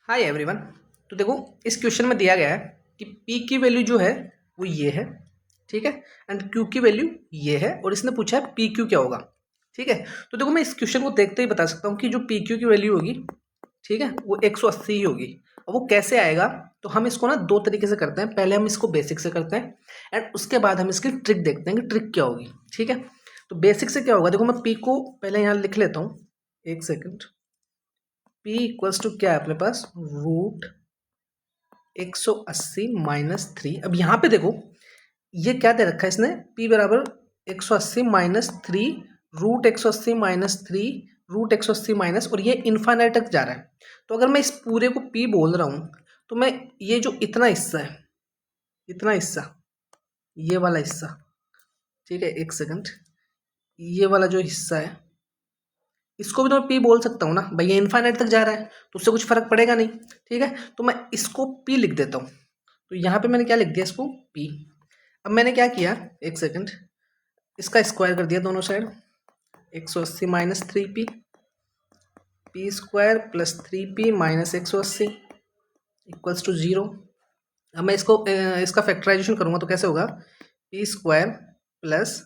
Hi everyone. तो देखो, इस क्वेश्चन में दिया गया है कि p की वैल्यू जो है वो ये है, ठीक है, एंड q की वैल्यू ये है, और इसने पूछा है पी क्यू क्या होगा। ठीक है, तो देखो मैं इस क्वेश्चन को देखते ही बता सकता हूँ कि जो पी क्यू की वैल्यू होगी, ठीक है, वो 180 ही होगी। और वो कैसे आएगा, तो हम इसको ना दो तरीके से करते हैं। पहले हम इसको बेसिक से करते हैं एंड उसके बाद हम इसकी ट्रिक देखते हैं कि ट्रिक क्या होगी। ठीक है, तो बेसिक से क्या होगा, देखो मैं पी को पहले यहाँ लिख लेता हूँ, एक सेकेंड। p इक्वल्स टू क्या है अपने पास, रूट 180 माइनस 3। अब यहाँ पे देखो ये क्या दे रखा है इसने, p बराबर 180 minus 3 root 180 minus 3 root 180 minus, और ये इन्फाइनाइट तक जा रहा है। तो अगर मैं इस पूरे को p बोल रहा हूँ, तो मैं ये जो इतना हिस्सा है, इतना हिस्सा, ये वाला हिस्सा, ठीक है, एक सेकंड, ये वाला जो हिस्सा है इसको भी तो मैं p बोल सकता हूँ ना भाई, ये इन्फाइनाइट तक जा रहा है तो उससे कुछ फर्क पड़ेगा नहीं। ठीक है, तो मैं इसको p लिख देता हूँ। तो यहाँ पे मैंने क्या लिख दिया, इसको p। अब मैंने क्या किया, एक सेकंड, इसका स्क्वायर कर दिया दोनों side, 180 minus 3p, P square plus 3p minus 180 equals to 0। अब मैं इसका फैक्टराइजेशन करूँगा तो कैसे होगा, P square plus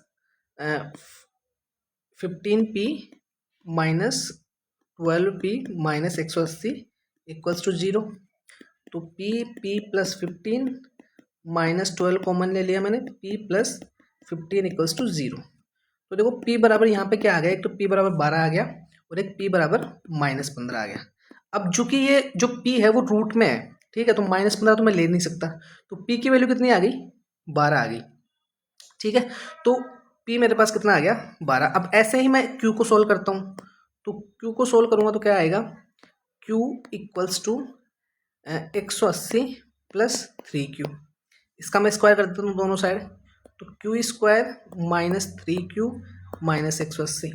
15p minus 12p minus 180 equals to 0। तो p प्लस 15 माइनस 12 कॉमन ले लिया मैंने, p प्लस 15 इक्वल्स टू 0। तो देखो p बराबर यहाँ पे क्या आ गया, एक तो p बराबर 12 आ गया और एक p बराबर माइनस 15 आ गया। अब चूंकि ये जो p है वो रूट में है, ठीक है, तो माइनस 15 तो मैं ले नहीं सकता, तो p की वैल्यू कितनी आ गई, 12 आ गई। ठीक है, तो p मेरे पास कितना आ गया, 12। अब ऐसे ही मैं q को सोल्व करता हूँ, तो q को सोल्व करूँगा तो क्या आएगा, q equals to 180 plus 3q। इसका मैं स्क्वायर कर देता हूँ दोनों साइड, तो Q square minus 3q minus 180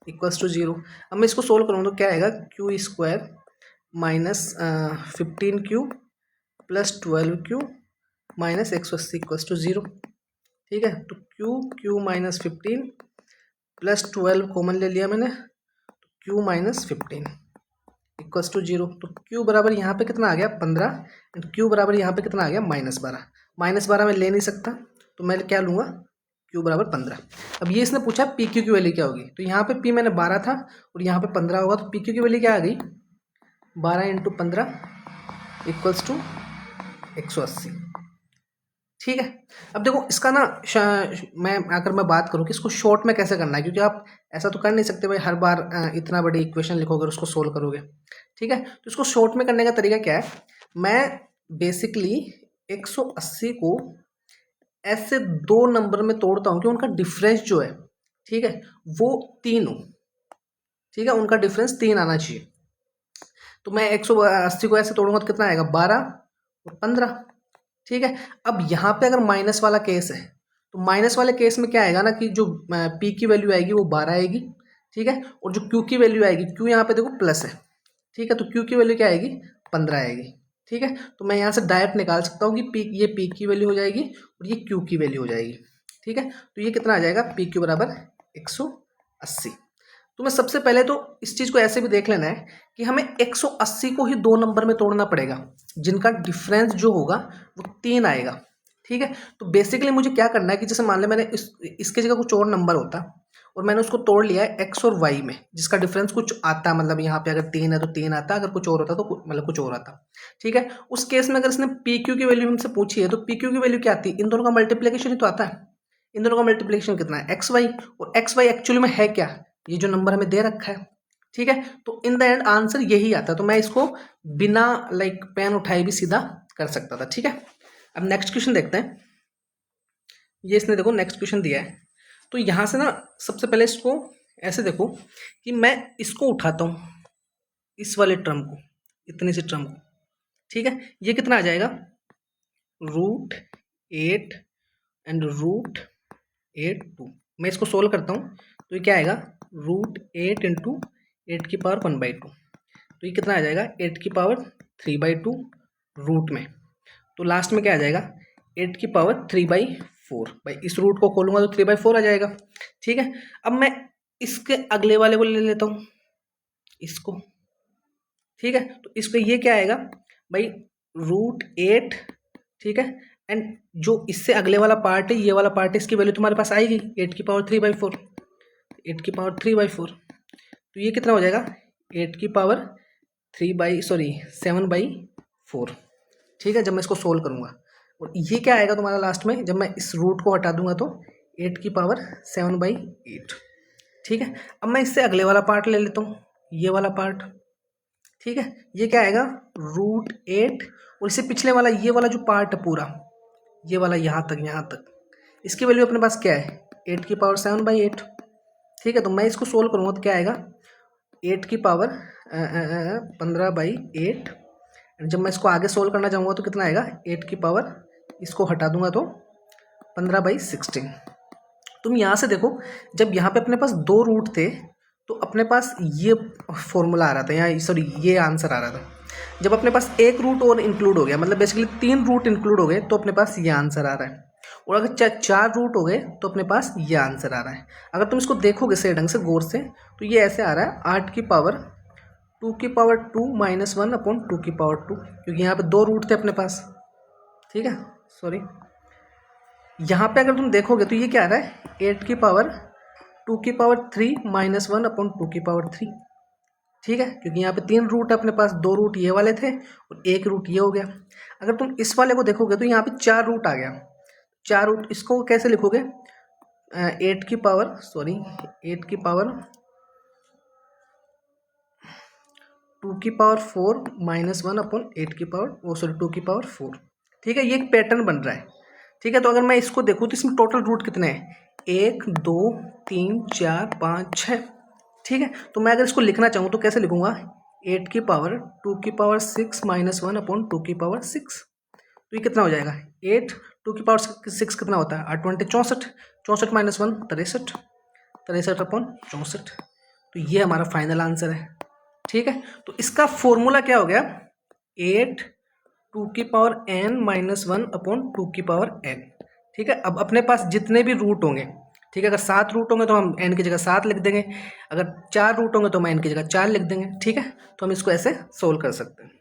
equals to 0। अब मैं इसको सोल्व करूँगा तो क्या आएगा, Q square minus 15q plus 12q minus 180 equals to 0। ठीक है, तो क्यू माइनस 15 प्लस 12 कॉमन ले लिया मैंने, क्यू माइनस 15 इक्वल्स टू 0। तो क्यू बराबर यहाँ पे कितना आ गया, 15, एंड क्यू बराबर यहाँ पे कितना आ गया, माइनस 12। माइनस 12 मैं ले नहीं सकता, तो मैं क्या लूँगा, क्यू बराबर 15। अब ये इसने पूछा पी क्यू की वैल्यू क्या होगी, तो यहाँ पे पी मैंने 12 था और यहाँ पे 15 होगा, तो पी क्यू की वैल्यू क्या आ गई, 12 इंटू 15 इक्वल्स टू 180। ठीक है, अब देखो इसका ना मैं बात करूँ कि इसको शॉर्ट में कैसे करना है, क्योंकि आप ऐसा तो कर नहीं सकते भाई हर बार इतना बड़ी इक्वेशन लिखोगे और उसको सोल्व करोगे। ठीक है, तो इसको शॉर्ट में करने का तरीका क्या है, मैं बेसिकली 180 को ऐसे दो नंबर में तोड़ता हूँ कि उनका डिफरेंस जो है, ठीक है, वो 3 हो। ठीक है, उनका डिफरेंस 3 आना चाहिए। तो मैं 180 को ऐसे तोड़ूंगा तो कितना आएगा, 12 और 15। ठीक है, अब यहाँ पे अगर माइनस वाला केस है, तो माइनस वाले केस में क्या आएगा ना कि जो p की वैल्यू आएगी वो 12 आएगी। ठीक है, और जो q की वैल्यू आएगी, q यहाँ पे देखो प्लस है, ठीक है, तो q की वैल्यू क्या आएगी, 15 आएगी। ठीक है, तो मैं यहाँ से डायरेक्ट निकाल सकता हूँ कि ये p की वैल्यू हो जाएगी और ये q की वैल्यू हो जाएगी। ठीक है, तो ये कितना आ जाएगा, p q बराबर 180। तो मैं सबसे पहले तो इस चीज़ को ऐसे भी देख लेना है कि हमें 180 को ही दो नंबर में तोड़ना पड़ेगा जिनका डिफरेंस जो होगा वो 3 आएगा। ठीक है, तो बेसिकली मुझे क्या करना है कि जैसे मान लें मैंने इसके जगह कुछ और नंबर होता और मैंने उसको तोड़ लिया है x और y में, जिसका डिफरेंस कुछ आता है, मतलब यहाँ पे अगर 3 है तो 3 आता, अगर कुछ और होता तो मतलब कुछ और आता। ठीक है, उस केस में अगर इसने पी क्यू की वैल्यू हमसे पूछी है तो पी क्यू की वैल्यू क्या आती है, इन दोनों का मल्टीप्लीकेशन ही तो आता है। इन दोनों का मल्टीप्लीकेशन कितना है, एक्स वाई, और एक्स वाई एक्चुअली में है क्या, ये जो नंबर हमें दे रखा है। ठीक है, तो इन द एंड आंसर यही आता है, तो मैं इसको बिना पेन उठाए भी सीधा कर सकता था। ठीक है, अब नेक्स्ट क्वेश्चन देखते हैं। ये इसने देखो नेक्स्ट क्वेश्चन दिया है, तो यहाँ से ना सबसे पहले इसको ऐसे देखो कि मैं इसको उठाता हूँ, इस वाले टर्म को, इतने से टर्म को। ठीक है, ये कितना आ जाएगा, रूट 8 एंड रूट 8/2। मैं इसको सोल्व करता हूँ तो ये क्या आएगा, रूट 8 इंटू 8 की पावर 1/2। तो ये कितना आ जाएगा, 8 की पावर 3/2 रूट में, तो लास्ट में क्या आ जाएगा, 8 की पावर 3/4। भाई इस रूट को खोलूंगा तो 3/4 आ जाएगा। ठीक है, अब मैं इसके अगले वाले को ले लेता हूँ, इसको, ठीक है। तो इस पर ये क्या आएगा भाई, √8, ठीक है। एंड जो इससे अगले वाला पार्ट है, ये वाला पार्ट है, इसकी वैल्यू तुम्हारे पास आएगी 8⁴/4, 8⁴, तो ये कितना हो जाएगा 7/4, ठीक है, जब मैं इसको सोल्व करूंगा। और ये क्या आएगा तुम्हारा लास्ट में, जब मैं इस रूट को हटा दूंगा तो 8⁷ ठीक है। अब मैं इससे अगले वाला पार्ट ले लेता हूँ, ये वाला पार्ट, ठीक है। ये क्या आएगा √8, और इससे पिछले वाला ये वाला जो पार्ट है पूरा, ये वाला यहाँ तक, इसकी वैल्यू अपने पास क्या है 8⁷, ठीक है। तो मैं इसको सोल्व करूँगा तो क्या आएगा 8⁻15/8, जब मैं इसको आगे सोल्व करना चाहूँगा तो कितना आएगा 8 इसको हटा दूंगा तो 15/16। तुम यहाँ से देखो, जब यहाँ पे अपने पास 2 रूट थे तो अपने पास ये फॉर्मूला आ रहा था, यहाँ सॉरी ये आंसर आ रहा था। जब अपने पास एक रूट और इंक्लूड हो गया, मतलब बेसिकली 3 रूट इंक्लूड हो गए, तो अपने पास ये आंसर आ रहा है। और अगर 4 रूट हो गए तो अपने पास ये आंसर आ रहा है। अगर तुम इसको देखोगे सही ढंग से गौर से तो ये ऐसे आ रहा है 8⁻2 -1/2, क्योंकि यहाँ पे 2 रूट थे अपने पास, ठीक है। सॉरी, यहाँ पे अगर तुम देखोगे तो ये क्या आ रहा है 8⁻2³ -1/2³, ठीक है, क्योंकि यहाँ पे 3 रूट अपने पास, 2 रूट ये वाले थे और 1 रूट ये हो गया। अगर तुम इस वाले को देखोगे तो यहाँ पे 4 रूट आ गया, 4 रूट, इसको कैसे लिखोगे 8⁻2 -1/2⁴, ठीक है। ये एक पैटर्न बन रहा है, ठीक है। तो अगर मैं इसको देखूँ तो इसमें टोटल रूट कितने हैं 1 2 3 4 5 6, ठीक है। तो मैं अगर इसको लिखना चाहूँ तो कैसे लिखूंगा 8⁻2⁶ -1/2⁶, तो ये कितना हो जाएगा 8⁻6 कितना होता है 8 × 64, 64 - 1 63, 63/64, तो ये हमारा फाइनल आंसर है, ठीक है। तो इसका फॉर्मूला क्या हो गया 8⁻n - 1/2⁴, ठीक है। अब अपने पास जितने भी रूट होंगे, ठीक है, अगर 7 रूट होंगे तो हम n की जगह 7 लिख देंगे, अगर 4 रूट होंगे तो हम n की जगह 4 लिख देंगे, ठीक है। तो हम इसको ऐसे सोल्व कर सकते हैं।